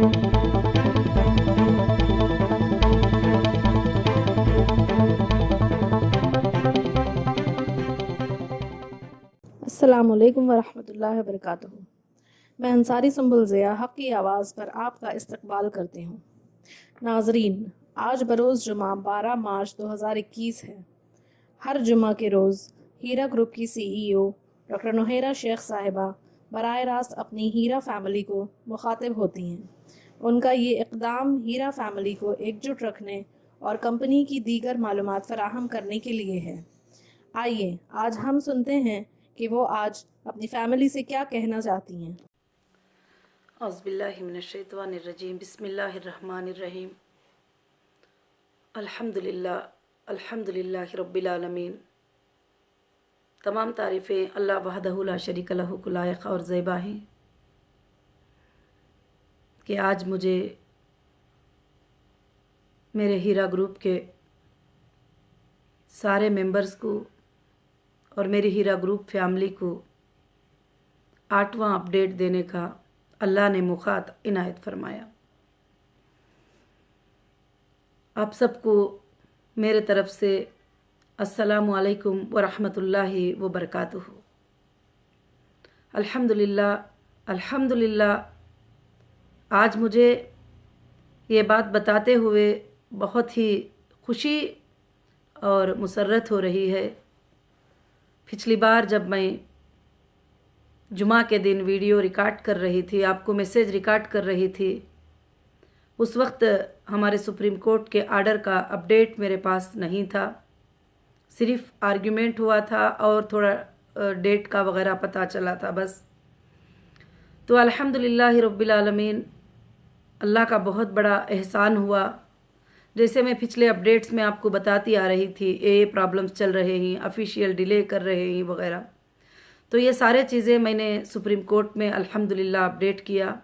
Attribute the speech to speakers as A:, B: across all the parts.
A: अस्सलामुअलैकुम वरहमतुल्लाहि वबरकातुहू। मैं अंसारी सुंबुल ज़िया हक़ की आवाज़ पर आपका इस्तकबाल करती हूँ। नाज़रीन, आज बरोज़ जुमा 12 मार्च 2021 है। हर जुमा के रोज़ हीरा ग्रुप की CEO डॉक्टर नुहैरा शेख साहिबा बराह रास्त अपनी हीरा फैमिली को मुखातिब होती हैं। उनका ये इक़दाम हीरा फैमिली को एकजुट रखने और कंपनी की दीगर मालूमात फ़राहम करने के लिए है। आइए आज हम सुनते हैं कि वो आज अपनी फैमिली से क्या कहना चाहती हैं।
B: औज़ुबिल्लाहि मिनश्शैतानिर्रजीम, बिस्मिल्लाहिर्रहमानिर्रहीम। अल्हम्दुलिल्लाहि रब्बिल आलमीन। तमाम तारीफ़ें अल्लाह वहदहु ला शरीक लहू को लायक और ज़ेबा हैं कि आज मुझे मेरे हीरा ग्रुप के सारे मेंबर्स को और मेरी हीरा ग्रुप फैमिली को 8वां अपडेट देने का अल्लाह ने मुखात इनायत फरमाया। आप सबको मेरे तरफ से अस्सलामु अलैकुम व रहमतुल्लाहि व बरकातुहू। अल्हम्दुलिल्लाह आज मुझे ये बात बताते हुए बहुत ही खुशी और मुसर्रत हो रही है। पिछली बार जब मैं जुमा के दिन वीडियो रिकॉर्ड कर रही थी, आपको मैसेज रिकॉर्ड कर रही थी, उस वक्त हमारे सुप्रीम कोर्ट के आर्डर का अपडेट मेरे पास नहीं था। सिर्फ आर्ग्यूमेंट हुआ था और थोड़ा डेट का वगैरह पता चला था बस। तो अल्हम्दुलिल्लाह रब्बिल आलमीन, अल्लाह का बहुत बड़ा एहसान हुआ। जैसे मैं पिछले अपडेट्स में आपको बताती आ रही थी, ये प्रॉब्लम्स चल रहे हैं, ऑफिशियल डिले कर रहे हैं वगैरह, तो ये सारे चीज़ें मैंने सुप्रीम कोर्ट में अल्हम्दुलिल्लाह अपडेट किया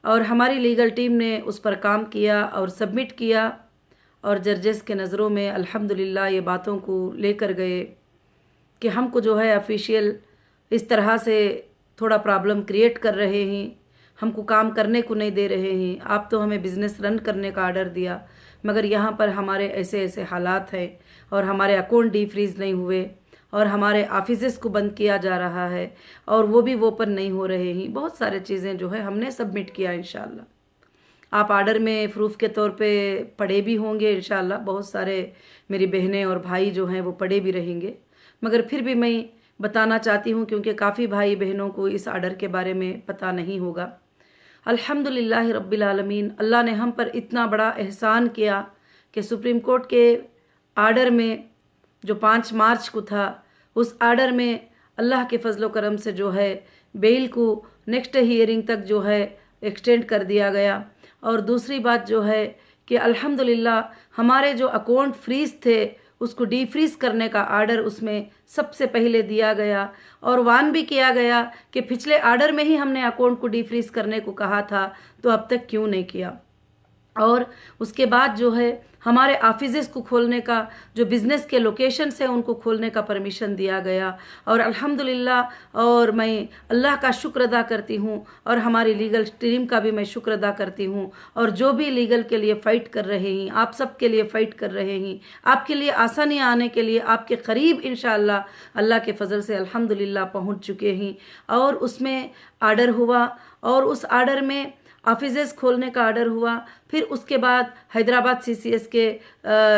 B: और हमारी लीगल टीम ने उस पर काम किया और सबमिट किया और जजेस के नज़रों में अल्हम्दुलिल्लाह ये बातों को लेकर गए कि हमको जो है ऑफिशियल इस तरह से थोड़ा प्रॉब्लम क्रिएट कर रहे हैं, हमको काम करने को नहीं दे रहे हैं। आप तो हमें बिज़नेस रन करने का आर्डर दिया, मगर यहाँ पर हमारे ऐसे ऐसे हालात हैं और हमारे अकाउंट डीफ्रीज़ नहीं हुए और हमारे ऑफिसेस को बंद किया जा रहा है और वो भी ओपन नहीं हो रहे हैं। बहुत सारे चीज़ें जो है हमने सबमिट किया। इंशाल्लाह आप आर्डर में प्रूफ के तौर पे पढ़े भी होंगे। इंशाल्लाह बहुत सारे मेरी बहनें और भाई जो हैं वो पढ़े भी रहेंगे, मगर फिर भी मैं बताना चाहती हूँ क्योंकि काफ़ी भाई बहनों को इस आर्डर के बारे में पता नहीं होगा। अल्हम्दुलिल्लाह रब्बिल आलमीन, अल्लाह ने हम पर इतना बड़ा एहसान किया कि सुप्रीम कोर्ट के आर्डर में जो 5 मार्च को था, उस आर्डर में अल्लाह के फजल करम से जो है बेल को नेक्स्ट हियरिंग तक जो है एक्सटेंड कर दिया गया। और दूसरी बात जो है कि अल्हम्दुलिल्लाह हमारे जो अकाउंट फ्रीज थे उसको डीफ्रीज करने का आर्डर उसमें सबसे पहले दिया गया और वार्न भी किया गया कि पिछले आर्डर में ही हमने अकाउंट को डीफ्रीज करने को कहा था, तो अब तक क्यों नहीं किया। और उसके बाद जो है हमारे ऑफिसेस को खोलने का, जो बिज़नेस के लोकेशंस हैं उनको खोलने का परमिशन दिया गया। और अल्हम्दुलिल्लाह, और मैं अल्लाह का शुक्र अदा करती हूँ और हमारी लीगल टीम का भी मैं शुक्र अदा करती हूँ। और जो भी लीगल के लिए फ़ाइट कर रहे हैं, आप सब के लिए फ़ाइट कर रहे हैं, आपके लिए आसानियाँ आने के लिए आपके करीब इंशाअल्लाह अल्लाह के फजल से अल्हम्दुलिल्लाह पहुँच चुके हैं। और उसमें आर्डर हुआ और उस आर्डर में ऑफिसेस खोलने का आर्डर हुआ। फिर उसके बाद हैदराबाद CCS के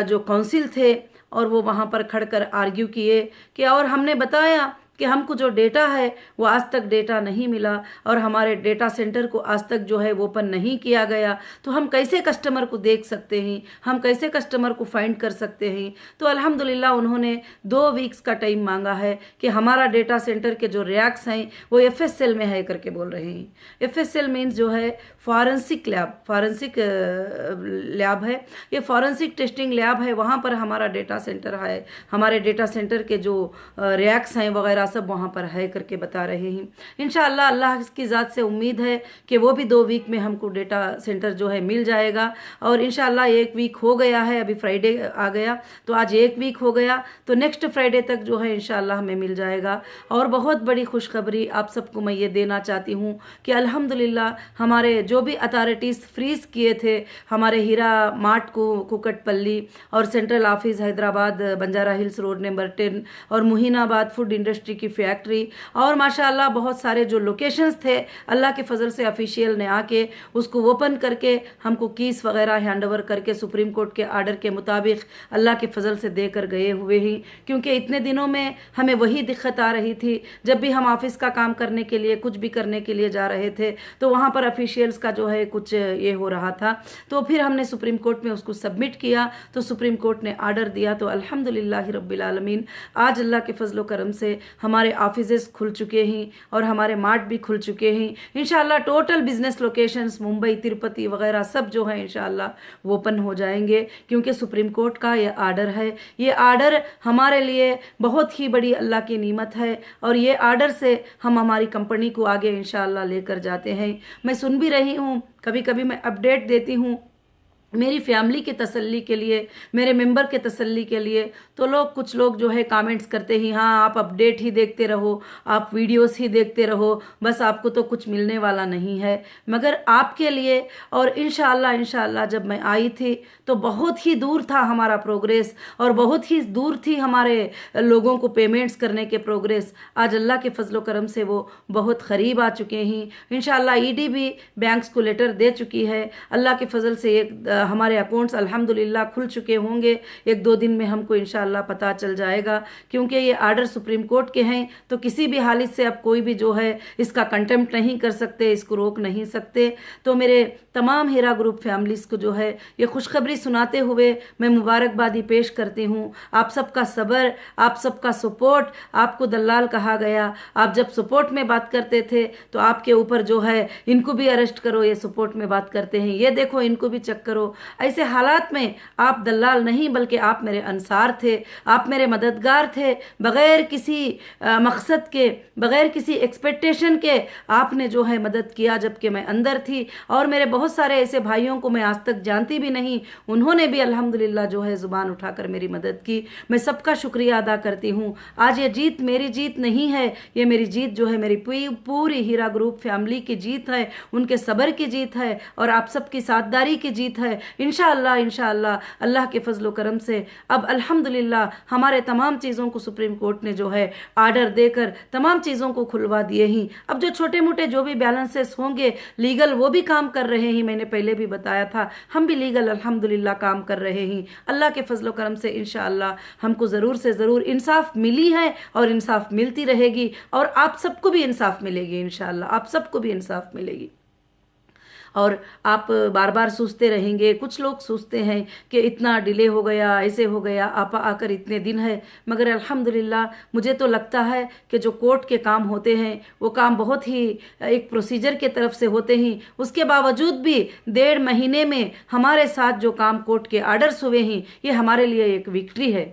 B: जो काउंसिल थे और वो वहाँ पर खड़कर आर्ग्यू किए कि, और हमने बताया कि हमको जो डेटा है वो आज तक डेटा नहीं मिला और हमारे डेटा सेंटर को आज तक जो है वो ओपन नहीं किया गया, तो हम कैसे कस्टमर को देख सकते हैं, हम कैसे कस्टमर को फाइंड कर सकते हैं। तो अल्हम्दुलिल्लाह उन्होंने 2 वीक्स का टाइम मांगा है कि हमारा डेटा सेंटर के जो रैक्स हैं वो FSL में है करके बोल रहे हैं। FSL मीन्स जो है फॉरेंसिक लैब, फॉरेंसिक लैब है, ये फॉरेंसिक टेस्टिंग लैब है। वहाँ पर हमारा डेटा सेंटर है, हमारे डेटा सेंटर के जो रैक्स हैं वगैरह सब वहाँ पर है करके बता रहे हैं। इंशाअल्लाह अल्लाह की ज़ात से उम्मीद है कि वो भी 2 वीक में हमको डेटा सेंटर जो है मिल जाएगा। और इंशाअल्लाह 1 वीक हो गया है, अभी फ्राइडे आ गया तो आज 1 वीक हो गया, तो नेक्स्ट फ्राइडे तक जो है इंशाअल्लाह हमें मिल जाएगा। और बहुत बड़ी खुशखबरी आप सबको मैं ये देना चाहती हूँ कि अल्हम्दुलिल्लाह हमारे जो भी अथॉरिटीज़ फ्रीज़ किए थे हमारे हीरा मार्ट को कुकटपल्ली और central office Hyderabad Banjara hills road number 10 और मुहीनाबाद फूड इंडस्ट्री की फैक्ट्री और माशाअल्लाह बहुत सारे जो लोकेशंस थे, अल्लाह के फजल से ऑफिशियल ने आके उसको ओपन करके हमको कीस वगैरह हैंड ओवर करके सुप्रीम कोर्ट के आर्डर के मुताबिक अल्लाह के फजल से देकर गए हुए ही। क्योंकि इतने दिनों में हमें वही दिक्कत आ रही थी, जब भी हम ऑफिस का काम करने के लिए कुछ भी करने के लिए जा रहे थे तो वहाँ पर ऑफिशियल्स का जो है कुछ ये हो रहा था। तो फिर हमने सुप्रीम कोर्ट में उसको सबमिट किया तो सुप्रीम कोर्ट ने आर्डर दिया। तो अल्हम्दुलिल्लाह रब्बिल आलमीन आज अल्लाह के फजलो करम से हमारे ऑफिसेस खुल चुके हैं और हमारे मार्ट भी खुल चुके हैं। इंशाअल्लाह total business locations Mumbai Tirupati वगैरह सब जो है इंशाअल्लाह ओपन हो जाएंगे, क्योंकि सुप्रीम कोर्ट का ये आर्डर है। ये आर्डर हमारे लिए बहुत ही बड़ी अल्लाह की नीमत है और ये आर्डर से हम हमारी कंपनी को आगे इंशाअल्लाह लेकर जाते हैं। मैं सुन भी रही हूँ, कभी कभी मैं अपडेट देती हूँ मेरी फैमिली के तसल्ली के लिए, मेरे मेंबर के तसल्ली के लिए, तो कुछ लोग जो है कमेंट्स करते ही हाँ आप अपडेट ही देखते रहो, आप वीडियोस ही देखते रहो, बस आपको तो कुछ मिलने वाला नहीं है। मगर आपके लिए और इंशाअल्लाह जब मैं आई थी तो बहुत ही दूर था हमारा प्रोग्रेस और बहुत ही दूर थी हमारे लोगों को पेमेंट्स करने के प्रोग्रेस। आज अल्लाह के फजलो करम से वो बहुत करीब आ चुके हैं। इंशाअल्लाह ईडी भी बैंक्स को लेटर दे चुकी है। अल्लाह के फजल से एक हमारे अकाउंट्स अल्हम्दुलिल्लाह खुल चुके होंगे, 1-2 दिन में हमको इंशाअल्लाह पता चल जाएगा। क्योंकि ये आर्डर सुप्रीम कोर्ट के हैं तो किसी भी हालत से अब कोई भी जो है इसका कंटेम्प्ट नहीं कर सकते, इसको रोक नहीं सकते। तो मेरे तमाम हीरा ग्रुप फैमिलीज़ को जो है ये खुशखबरी सुनाते हुए मैं मुबारकबादी पेश करती हूँ। आप सबका सब्र, आप सबका सपोर्ट, आपको दलाल कहा गया, आप जब सपोर्ट में बात करते थे तो आपके ऊपर जो है इनको भी अरेस्ट करो, ये सपोर्ट में बात करते हैं, ये देखो इनको भी चेक करो। ऐसे हालात में आप दलाल नहीं बल्कि आप मेरे अंसार थे, आप मेरे मददगार थे। बग़ैर किसी मकसद के, बग़ैर किसी एक्सपेक्टेशन के आपने जो है मदद किया जबकि मैं अंदर थी। और मेरे बहुत सारे ऐसे भाइयों को मैं आज तक जानती भी नहीं, उन्होंने भी अल्हम्दुलिल्लाह जो है ज़ुबान उठाकर मेरी मदद की। मैं सबका शुक्रिया अदा करती हूँ। आज ये जीत मेरी जीत नहीं है, ये मेरी जीत जो है मेरी पूरी हीरा ग्रुप फैमिली की जीत है, उनके सब्र की जीत है और आप सबकी साथदारी की जीत है। इंशाअल्लाह अल्लाह के फजलो करम से अब अल्हम्दुलिल्लाह हमारे तमाम चीज़ों को सुप्रीम कोर्ट ने जो है आर्डर देकर तमाम चीज़ों को खुलवा दिए ही। अब जो छोटे मोटे जो भी बैलेंसेस होंगे लीगल वो भी काम कर रहे हैं, मैंने पहले भी बताया था, हम भी लीगल अल्हम्दुलिल्लाह काम कर रहे हैं। अल्लाह के फजलो करम से इंशाअल्लाह हमको ज़रूर से ज़रूर इंसाफ मिली है और इंसाफ मिलती रहेगी और आप सबको भी इंसाफ मिलेगी। इंशाअल्लाह आप सबको भी इंसाफ मिलेगी। और आप बार बार सोचते रहेंगे, कुछ लोग सोचते हैं कि इतना डिले हो गया, ऐसे हो गया, आप आकर इतने दिन है, मगर अल्हम्दुलिल्लाह मुझे तो लगता है कि जो कोर्ट के काम होते हैं वो काम बहुत ही एक प्रोसीजर के तरफ से होते हैं। उसके बावजूद भी 1.5 महीने में हमारे साथ जो काम कोर्ट के आर्डर्स हुए हैं ये हमारे लिए एक विक्ट्री है,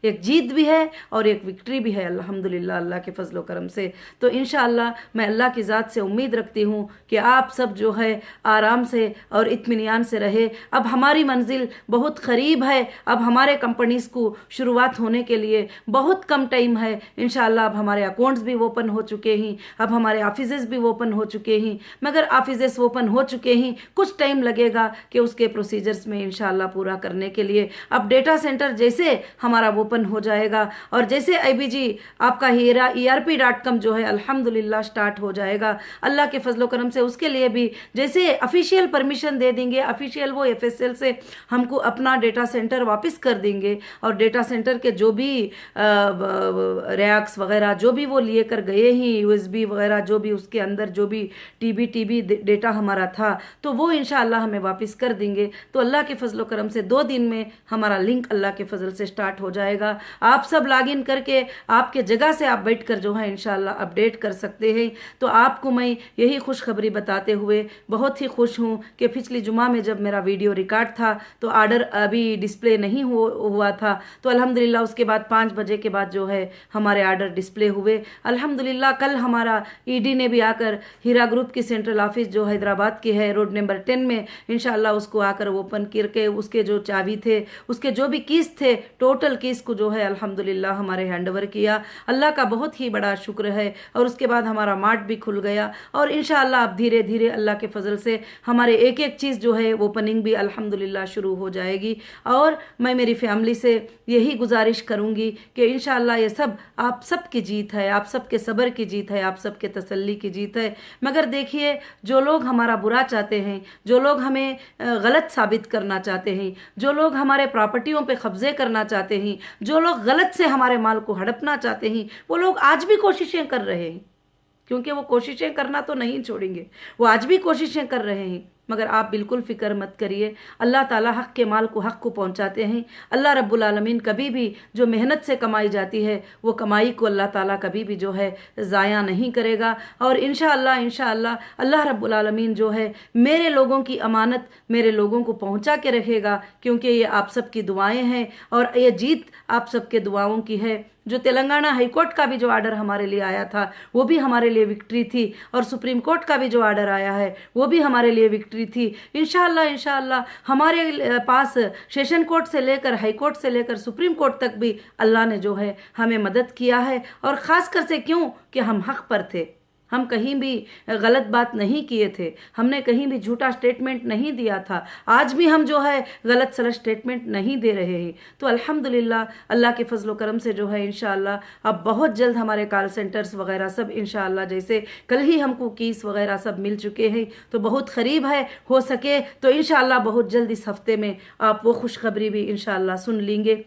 B: एक जीत भी है और एक विक्ट्री भी है अल्हम्दुलिल्लाह अल्लाह के फजलो करम से। तो इंशाअल्लाह मैं अल्लाह की ज़ात से उम्मीद रखती हूँ कि आप सब जो है आराम से और इत्मीनान से रहे। अब हमारी मंजिल बहुत करीब है, अब हमारे कंपनीज़ को शुरुआत होने के लिए बहुत कम टाइम है। इंशाअल्लाह अब हमारे अकाउंट्स भी ओपन हो चुके हैं, अब हमारे ऑफिसेस भी ओपन हो चुके हैं, मगर ऑफिसेस ओपन हो चुके हैं, कुछ टाइम लगेगा कि उसके प्रोसीजर्स में इंशाअल्लाह पूरा करने के लिए। अब डेटा सेंटर जैसे हमारा ओपन हो जाएगा और जैसे IBG आपका हीरा ERP.com जो है अल्हम्दुलिल्लाह स्टार्ट हो जाएगा अल्लाह के फजलो करम से, उसके लिए भी जैसे ऑफिशियल परमिशन दे देंगे, ऑफिशियल वो FSL से हमको अपना डेटा सेंटर वापस कर देंगे और डेटा सेंटर के जो भी रैक्स वगैरह जो भी वो लिए कर गए हैं, USB वगैरह जो भी उसके अंदर जो भी TB डेटा हमारा था तो वो इंशाअल्लाह हमें वापस कर देंगे। तो अल्लाह के फजलो करम से 2 दिन में हमारा लिंक अल्लाह के फजल से स्टार्ट हो जाएगा जाएगा। आप सब लॉगिन करके आपके जगह से आप बैठकर जो है इंशाल्लाह अपडेट कर सकते हैं। तो आपको मैं यही खुशखबरी बताते हुए बहुत ही खुश हूँ कि पिछली जुमा में जब मेरा वीडियो रिकॉर्ड था तो ऑर्डर अभी डिस्प्ले नहीं हुआ था, तो अल्हम्दुलिल्लाह उसके बाद 5 बजे के बाद जो है हमारे ऑर्डर डिस्प्ले हुए। अल्हम्दुलिल्लाह कल हमारा ईडी ने भी आकर हीरा ग्रुप की सेंट्रल ऑफिस जो हैदराबाद की है रोड नंबर 10 में इंशाल्लाह उसको आकर ओपन करके उसके जो चाबी थे उसके जो भी कीस थे टोटल कीस को जो है अल्हम्दुलिल्लाह हमारे हैंडओवर किया। अल्लाह का बहुत ही बड़ा शुक्र है। और उसके बाद हमारा मार्ट भी खुल गया और इंशाल्लाह अब धीरे धीरे अल्लाह के फजल से हमारे एक एक चीज़ जो है ओपनिंग भी अल्हम्दुलिल्लाह शुरू हो जाएगी। और मैं मेरी फैमिली से यही गुजारिश करूँगी कि इंशाल्लाह ये सब आप सबकी जीत है, आप सबके सब्र की जीत है, आप सबके तसल्ली की जीत है। मगर देखिए जो लोग हमारा बुरा चाहते हैं, जो लोग हमें गलत साबित करना चाहते हैं, जो लोग हमारे प्रॉपर्टियों पे कब्जे करना चाहते हैं, जो लोग गलत से हमारे माल को हड़पना चाहते हैं, वो लोग आज भी कोशिशें कर रहे हैं, क्योंकि वो कोशिशें करना तो नहीं छोड़ेंगे, वो आज भी कोशिशें कर रहे हैं। मगर आप बिल्कुल फ़िक्र मत करिए, अल्लाह ताला हक़ के माल को हक़ को पहुंचाते हैं। अल्लाह रब्बुल आलमीन कभी भी जो मेहनत से कमाई जाती है वो कमाई को अल्लाह ताला कभी भी जो है ज़ाया नहीं करेगा। और इंशाअल्लाह अल्लाह रब्बुल आलमीन जो है मेरे लोगों की अमानत मेरे लोगों को पहुंचा के रखेगा, क्योंकि ये आप सबकी दुआएं हैं और ये जीत आप सबके दुआओं की है। जो तेलंगाना हाई कोर्ट का भी जो आर्डर हमारे लिए आया था वो भी हमारे लिए विक्ट्री थी, और सुप्रीम कोर्ट का भी जो आर्डर आया है वो भी हमारे लिए विक्ट्री थी। इंशाअल्लाह हमारे पास सेशन कोर्ट से लेकर हाई कोर्ट से लेकर सुप्रीम कोर्ट तक भी अल्लाह ने जो है हमें मदद किया है। और ख़ास कर से क्यों कि हम हक़ पर थे, हम कहीं भी गलत बात नहीं किए थे, हमने कहीं भी झूठा स्टेटमेंट नहीं दिया था, आज भी हम जो है गलत सलत स्टेटमेंट नहीं दे रहे हैं। तो अल्हम्दुलिल्लाह अल्लाह के फजल करम से जो है इंशाअल्लाह अब बहुत जल्द हमारे कॉल सेंटर्स वगैरह सब इंशाअल्लाह, जैसे कल ही हमको कीस वगैरह सब मिल चुके हैं तो बहुत करीब है, हो सके तो इंशाअल्लाह बहुत जल्द इस हफ्ते में आप वो खुशखबरी भी इंशाअल्लाह सुन लेंगे।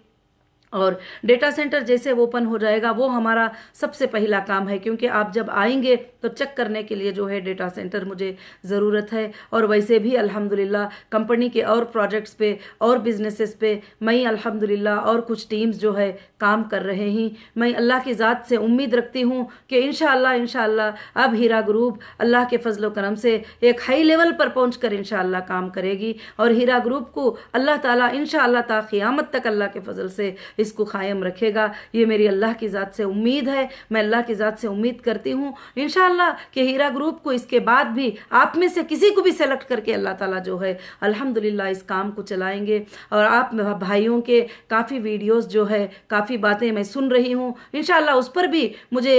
B: और डेटा सेंटर जैसे ओपन हो जाएगा वो हमारा सबसे पहला काम है, क्योंकि आप जब आएंगे तो चेक करने के लिए जो है डेटा सेंटर मुझे ज़रूरत है। और वैसे भी अल्हम्दुलिल्लाह कंपनी के और प्रोजेक्ट्स पे और बिजनेसेस पे मैं अल्हम्दुलिल्लाह और कुछ टीम्स जो है काम कर रहे हैं। मैं अल्लाह की ज़ात से उम्मीद रखती हूँ कि इंशाअल्लाह अब हीरा ग्रुप अल्लाह के फजल करम से एक हाई लेवल पर पहुँच कर इंशाअल्लाह काम करेगी और हीरा ग्रुप को अल्लाह ताला इंशाअल्लाह ता क़यामत तक अल्लाह के फजल से इसको कायम रखेगा। ये मेरी अल्लाह की ज़ात से उम्मीद है। मैं अल्लाह की ज़ात से उम्मीद करती हूँ इंशाअल्लाह कि हीरा ग्रुप को इसके बाद भी आप में से किसी को भी सेलेक्ट करके अल्लाह ताला जो है अल्हम्दुलिल्लाह इस काम को चलाएंगे। और आप भाइयों के काफ़ी वीडियोस जो है काफ़ी बातें मैं सुन रही हूँ, इंशाअल्लाह उस पर भी मुझे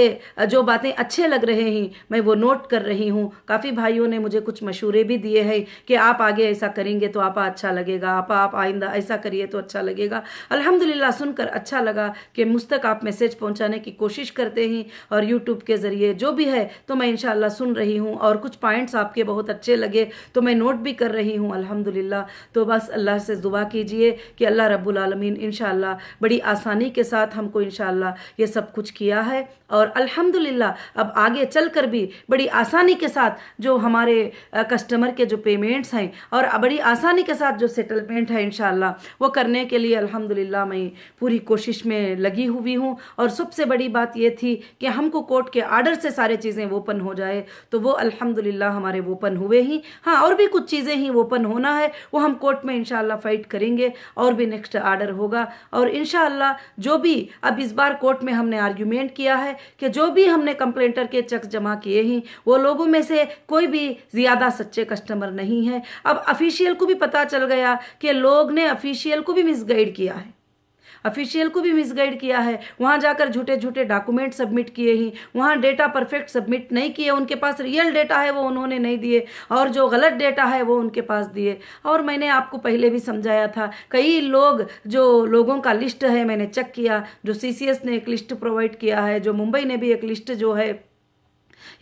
B: जो बातें अच्छे लग रहे हैं मैं वो नोट कर रही हूँ। काफ़ी भाइयों ने मुझे कुछ मशवरे भी दिए हैं कि आप आगे ऐसा करेंगे तो आपा अच्छा लगेगा, आप आइंदा ऐसा करिए तो अच्छा लगेगा। अल्हम्दुलिल्लाह सुनकर अच्छा लगा कि मुझ तक आप मैसेज पहुंचाने की कोशिश करते हैं और यूट्यूब के ज़रिए जो भी है तो मैं इंशाअल्लाह सुन रही हूँ। और कुछ पॉइंट्स आपके बहुत अच्छे लगे तो मैं नोट भी कर रही हूँ अल्हम्दुलिल्लाह। तो बस अल्लाह से दुआ कीजिए कि अल्लाह रब्बुल आलमीन इंशाअल्लाह बड़ी आसानी के साथ हमको इंशाअल्लाह ये सब कुछ किया है और अल्हम्दुलिल्लाह अब आगे चल कर भी बड़ी आसानी के साथ जो हमारे कस्टमर के जो पेमेंट्स हैं और बड़ी आसानी के साथ जो सेटलमेंट है इंशाअल्लाह वो करने के लिए अल्हम्दुलिल्लाह मैं पूरी कोशिश में लगी हुई हूँ। और सबसे बड़ी बात ये थी कि हमको कोर्ट के आर्डर से सारे चीज़ें ओपन हो जाए तो वो अल्हम्दुलिल्लाह हमारे ओपन हुए ही। हाँ, और भी कुछ चीज़ें ही ओपन होना है, वो हम कोर्ट में इंशाअल्लाह फाइट करेंगे और भी नेक्स्ट आर्डर होगा। और इंशाअल्लाह जो भी अब इस बार कोर्ट में हमने आर्ग्यूमेंट किया है कि जो भी हमने कंप्लेंटर के चेक जमा किए हैं वो लोगों में से कोई भी ज़्यादा सच्चे कस्टमर नहीं है। अब ऑफिशियल को भी पता चल गया कि लोग ने ऑफिशियल को भी मिसगाइड किया है, वहाँ जाकर झूठे झूठे डॉक्यूमेंट सबमिट किए ही, वहाँ डेटा परफेक्ट सबमिट नहीं किए, उनके पास रियल डेटा है वो उन्होंने नहीं दिए और जो गलत डेटा है वो उनके पास दिए। और मैंने आपको पहले भी समझाया था, कई लोग जो लोगों का लिस्ट है मैंने चेक किया, जो CCS ने एक लिस्ट प्रोवाइड किया है, जो मुंबई ने भी एक लिस्ट जो है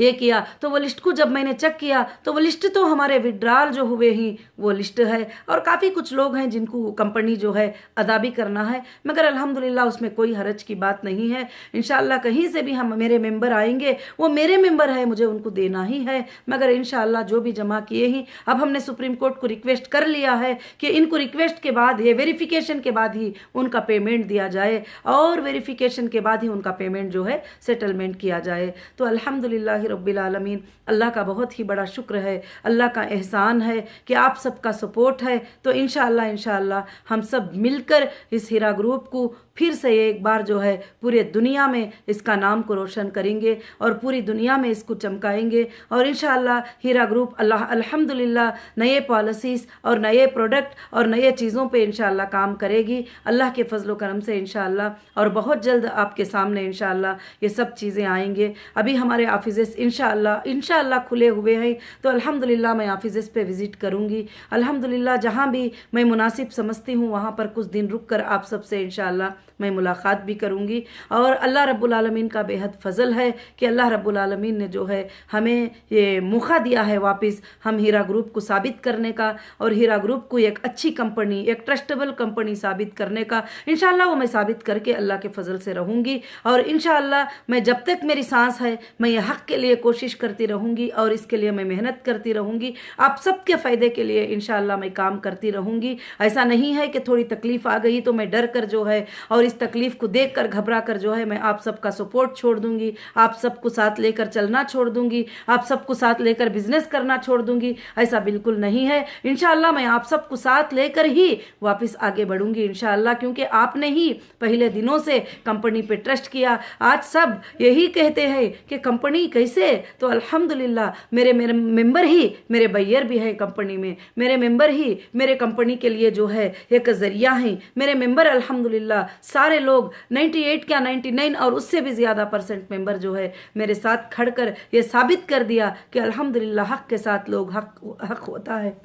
B: ये किया। तो वो लिस्ट को जब मैंने चेक किया तो वो लिस्ट तो हमारे विड्रॉल जो हुए ही वो लिस्ट है, और काफ़ी कुछ लोग हैं जिनको कंपनी जो है अदा भी करना है, मगर अल्हम्दुलिल्लाह उसमें कोई हरज की बात नहीं है। इंशाअल्लाह कहीं से भी हम मेरे मेंबर आएंगे, वो मेरे मेंबर है, मुझे उनको देना ही है, मगर इंशाअल्लाह जो भी जमा किए ही, अब हमने सुप्रीम कोर्ट को रिक्वेस्ट कर लिया है कि इनको रिक्वेस्ट के बाद, ये वेरिफिकेशन के बाद ही उनका पेमेंट दिया जाए, और वेरिफिकेशन के बाद ही उनका पेमेंट जो है सेटलमेंट किया जाए। तो अल्हम्दुलिल्लाह रब्बिल आलमीन, अल्लाह का बहुत ही बड़ा शुक्र है, अल्लाह का एहसान है कि आप सबका सपोर्ट है। तो इंशाअल्लाह हम सब मिलकर इस हीरा ग्रुप को फिर से एक बार जो है पूरे दुनिया में इसका नाम को रोशन करेंगे और पूरी दुनिया में इसको चमकाएंगे। और इंशाअल्लाह हीरा ग्रुप अल्हम्दुलिल्लाह नए पॉलिसीज़ और नए प्रोडक्ट और नए चीज़ों पे इंशाअल्लाह काम करेगी अल्लाह के फजल करम से इंशाअल्लाह, और बहुत जल्द आपके सामने इंशाअल्लाह ये सब चीज़ें आएंगे। अभी हमारे ऑफिसेस इंशाअल्लाह खुले हुए हैं, तो अल्हम्दुलिल्लाह मैं ऑफिसेस पे विज़िट करूँगी। अल्हम्दुलिल्लाह जहाँ भी मैं मुनासिब समझती हूँ वहाँ पर कुछ दिन रुक कर आप सबसे इंशाअल्लाह मैं मुलाकात भी करूँगी। और अल्लाह रब्बुल आलमीन का बेहद फजल है कि अल्लाह रब्बुल आलमीन ने जो है हमें ये मौका दिया है वापस हम हीरा ग्रुप को साबित करने का, और हीरा ग्रुप को एक अच्छी कंपनी, एक ट्रस्टेबल कंपनी साबित करने का। इंशाअल्लाह वो मैं साबित करके अल्लाह के फजल से रहूँगी, और इंशाअल्लाह मैं जब तक मेरी सांस है मैं ये हक़ के लिए कोशिश करती रहूँगी, और इसके लिए मैं मेहनत करती रहूँगी। आप सबके फ़ायदे के लिए इंशाअल्लाह मैं काम करती रहूँगी। ऐसा नहीं है कि थोड़ी तकलीफ़ आ गई तो मैं डर कर जो है और इस तकलीफ़ को देख कर घबरा कर जो है मैं आप सबका सपोर्ट छोड़ दूँगी, आप सबको साथ लेकर चलना छोड़ दूँगी, आप सबको साथ लेकर बिजनेस करना छोड़ दूँगी। ऐसा बिल्कुल नहीं है। इंशाअल्लाह मैं आप सबको साथ लेकर ही वापस आगे बढ़ूँगी इंशाअल्लाह, क्योंकि आपने ही पहले दिनों से कंपनी पे ट्रस्ट किया। आज सब यही कहते हैं कि कंपनी कैसे, तो अल्हम्दुलिल्लाह मेरे मेंबर ही मेरे बैयर भी है कंपनी में, मेरे मेंबर ही मेरे कंपनी के लिए जो है एक ज़रिया हैं। मेरे मेंबर अल्हम्दुलिल्लाह सारे लोग 98 क्या 99 और उससे भी ज़्यादा % मेंबर जो है मेरे साथ खड़कर ये साबित कर दिया कि अल्हम्दुलिल्लाह हक़ के साथ लोग हक़ होता है।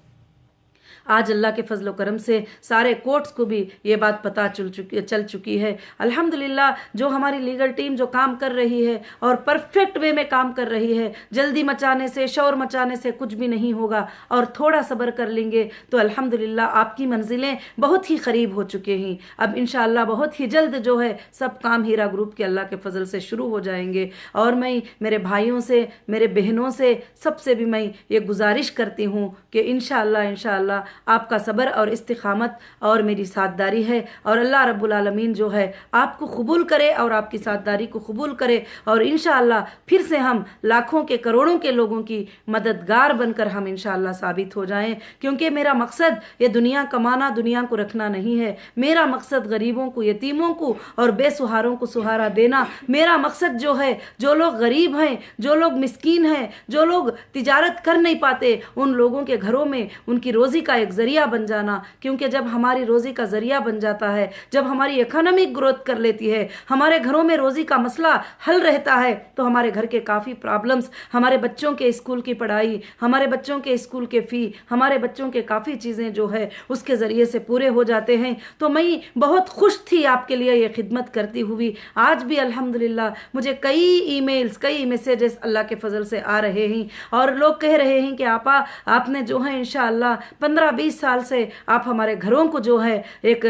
B: आज अल्लाह के फजल करम से सारे कोर्ट्स को भी ये बात पता चल चुकी है। अल्हम्दुलिल्लाह जो हमारी लीगल टीम जो काम कर रही है और परफेक्ट वे में काम कर रही है, जल्दी मचाने से, शोर मचाने से कुछ भी नहीं होगा, और थोड़ा सब्र कर लेंगे तो अल्हम्दुलिल्लाह आपकी मंजिलें बहुत ही करीब हो चुके हैं। अब इंशाअल्लाह बहुत ही जल्द जो है सब काम हीरा ग्रुप के अल्लाह के फजल से शुरू हो जाएंगे। और मैं मेरे भाइयों से, मेरे बहनों से, सबसे भी मैं ये गुजारिश करती हूँ कि इंशाअल्लाह आपका सब्र और इस्तिकामत और मेरी साथदारी है, और अल्लाह रब्बुल आलमीन जो है आपको कबूल करे और आपकी साथदारी को कबूल करे, और इंशाअल्लाह फिर से हम लाखों के करोड़ों के लोगों की मददगार बनकर हम इंशाअल्लाह साबित हो जाएं। क्योंकि मेरा मकसद ये दुनिया कमाना, दुनिया को रखना नहीं है। मेरा मकसद गरीबों को, यतीमों को और बेसहारों को सहारा देना। मेरा मकसद जो है, जो लोग गरीब हैं, जो लोग मिस्कीन हैं, जो लोग तिजारत कर नहीं पाते, उन लोगों के घरों में उनकी रोज़ी का एक ज़रिया बन जाना। क्योंकि जब हमारी रोज़ी का ज़रिया बन जाता है, जब हमारी इकोनॉमिक ग्रोथ कर लेती है, हमारे घरों में रोज़ी का मसला हल रहता है, तो हमारे घर के काफ़ी प्रॉब्लम्स, हमारे बच्चों के स्कूल की पढ़ाई, हमारे बच्चों के स्कूल के फ़ी, हमारे बच्चों के काफ़ी चीज़ें जो है उसके ज़रिए से पूरे हो जाते हैं। तो मैं बहुत खुश थी आपके लिए ये खिदमत करती हुई। आज भी अल्हम्दुलिल्लाह मुझे कई ईमेल्स, कई मैसेजेस अल्लाह के फजल से आ रहे हैं, और लोग कह रहे हैं कि आपा आपने जो है इंशाअल्लाह 15-20 साल से आप हमारे घरों को जो है एक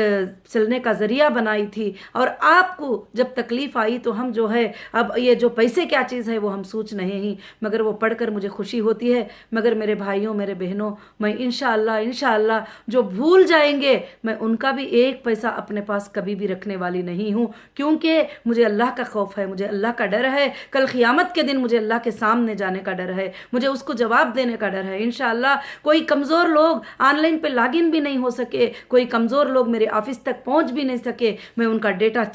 B: चलने का ज़रिया बनाई थी, और आपको जब तकलीफ़ आई तो हम जो है अब ये जो पैसे क्या चीज़ है वो हम सोच नहीं ही, मगर वो पढ़कर मुझे खुशी होती है। मगर मेरे भाइयों, मेरे बहनों, मैं इंशाअल्लाह जो भूल जाएंगे मैं उनका भी एक पैसा अपने पास कभी भी रखने वाली नहीं हूँ, क्योंकि मुझे अल्लाह का खौफ है, मुझे अल्लाह का डर है। कल क़ियामत के दिन मुझे अल्लाह के सामने जाने का डर है, मुझे उसको जवाब देने का डर है। इंशाअल्लाह कोई कमज़ोर लोग ऑनलाइन पे लॉगिन भी नहीं हो सके, कोई कमज़ोर लोग मेरे ऑफिस तक पहुंच भी नहीं सके, मैं उनका डेटा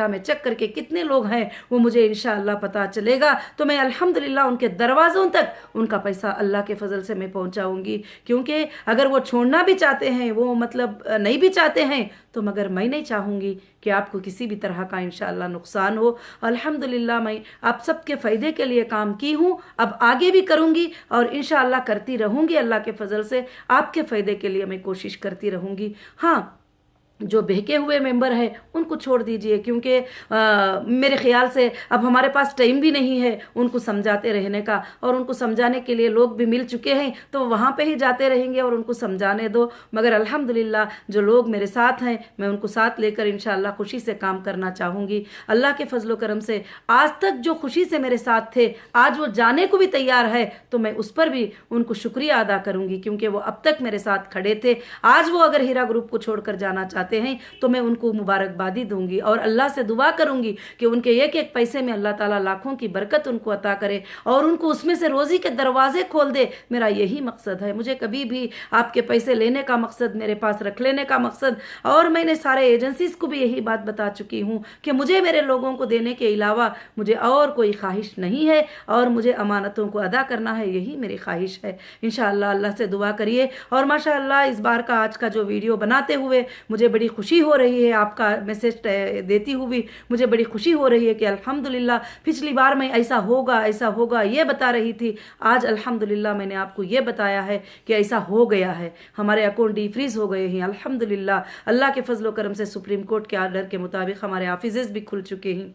B: में चेक करके कितने लोग हैं वो मुझे इंशाअल्लाह पता चलेगा। तो मैं अल्हम्दुलिल्लाह उनके दरवाज़ों तक उनका पैसा अल्लाह के फजल से मैं पहुंचाऊंगी। क्योंकि अगर वो छोड़ना भी चाहते हैं, वो मतलब नहीं भी चाहते हैं, तो मगर मैं नहीं चाहूँगी कि आपको किसी भी तरह का इंशाअल्लाह नुकसान हो। अल्हम्दुलिल्लाह मैं आप सबके फ़ायदे के लिए काम की हूँ, अब आगे भी करूँगी और इंशाअल्लाह करती रहूँगी। अल्लाह के फजल से आपके फ़ायदे के लिए मैं कोशिश करती रहूँगी। हाँ, جو بہکے ہوئے ممبر ہیں ان کو چھوڑ دیجئے، کیونکہ میرے خیال سے اب ہمارے پاس ٹائم بھی نہیں ہے ان کو سمجھاتے رہنے کا، اور ان کو سمجھانے کے لیے لوگ بھی مل چکے ہیں تو وہاں پہ ہی جاتے رہیں گے اور ان کو سمجھانے دو۔ مگر الحمدللہ جو لوگ میرے ساتھ ہیں میں ان کو ساتھ لے کر انشاءاللہ خوشی سے کام کرنا چاہوں گی۔ اللہ کے فضل و کرم سے آج تک جو خوشی سے میرے ساتھ تھے، آج وہ جانے کو بھی تیار ہے تو میں اس پر بھی ان کو شکریہ ادا کروں گی، کیونکہ وہ اب تک میرے ساتھ کھڑے تھے۔ آج وہ اگر ہیرا گروپ کو چھوڑ کر جانا چاہتے ہیں تو میں ان کو مبارکبادی دوں گی اور اللہ سے دعا کروں گی کہ ان کے ایک ایک پیسے میں اللہ تعالیٰ لاکھوں کی برکت ان کو عطا کرے اور ان کو اس میں سے روزی کے دروازے کھول دے۔ میرا یہی مقصد ہے، مجھے کبھی بھی آپ کے پیسے لینے کا مقصد، میرے پاس رکھ لینے کا مقصد، اور میں نے سارے ایجنسیز کو بھی یہی بات بتا چکی ہوں کہ مجھے میرے لوگوں کو دینے کے علاوہ مجھے اور کوئی خواہش نہیں ہے، اور مجھے امانتوں کو ادا کرنا ہے، یہی میری خواہش ہے۔ انشاءاللہ اللہ سے دعا کریے۔ اور ماشاءاللہ اس بار کا آج کا جو ویڈیو بناتے ہوئے مجھے بڑی خوشی ہو رہی ہے، آپ کا میسج دیتی ہوئی مجھے بڑی خوشی ہو رہی ہے کہ الحمدللہ پچھلی بار میں ایسا ہوگا یہ بتا رہی تھی، آج الحمدللہ میں نے آپ کو یہ بتایا ہے کہ ایسا ہو گیا ہے، ہمارے اکاؤنٹ ڈی فریز ہو گئے ہیں الحمدللہ۔ اللہ کے فضل و کرم سے سپریم کورٹ کے آرڈر کے مطابق ہمارے آفیسز بھی کھل چکے ہیں،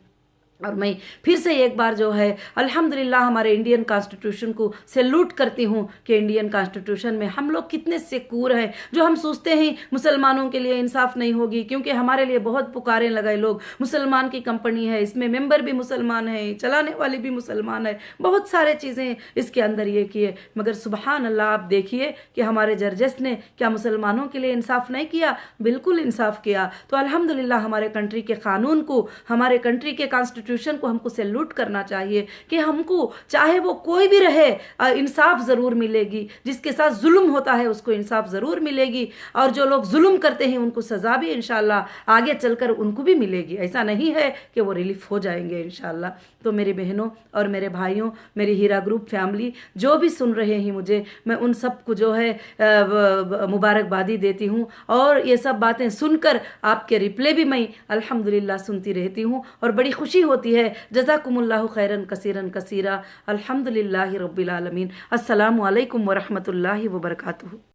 B: اور میں پھر سے ایک بار جو ہے الحمدللہ ہمارے انڈین کانسٹیٹیوشن کو سیلوٹ کرتی ہوں کہ انڈین کانسٹیٹیوشن میں ہم لوگ کتنے سیکور ہیں۔ جو ہم سوچتے ہیں مسلمانوں کے لیے انصاف نہیں ہوگی، کیونکہ ہمارے لیے بہت پکاریں لگائے لوگ، مسلمان کی کمپنی ہے، اس میں ممبر بھی مسلمان ہیں، چلانے والے بھی مسلمان ہیں، بہت سارے چیزیں اس کے اندر یہ کیے، مگر سبحان اللہ آپ دیکھیے کہ ہمارے جرجز نے کیا مسلمانوں کے لیے انصاف نہیں کیا؟ بالکل انصاف کیا۔ تو الحمدللہ ہمارے کنٹری کے قانون کو، ہمارے کنٹری کے کانسٹیٹیوشن کو ہم کو سیلوٹ کرنا چاہیے کہ ہم کو چاہے وہ کوئی بھی رہے انصاف ضرور ملے گی، جس کے ساتھ ظلم ہوتا ہے اس کو انصاف ضرور ملے گی، اور جو لوگ ظلم کرتے ہیں ان کو سزا بھی انشاءاللہ آگے چل کر ان کو بھی ملے گی، ایسا نہیں ہے کہ وہ ریلیف ہو جائیں گے انشاءاللہ۔ تو میری بہنوں اور میرے بھائیوں، میری ہیرا گروپ فیملی جو بھی سن رہے ہیں مجھے، میں ان سب کو جو ہے مبارکبادی دیتی ہوں، اور یہ سب باتیں سن کر آپ کے رپلے بھی میں الحمدللہ سنتی رہتی ہوں اور بڑی خوشی ہوتی ہے۔ جزاکم اللہ خیرن کثیرن کثیرا، الحمدللہ رب العالمین۔ السلام علیکم ورحمۃ اللہ وبرکاتہ۔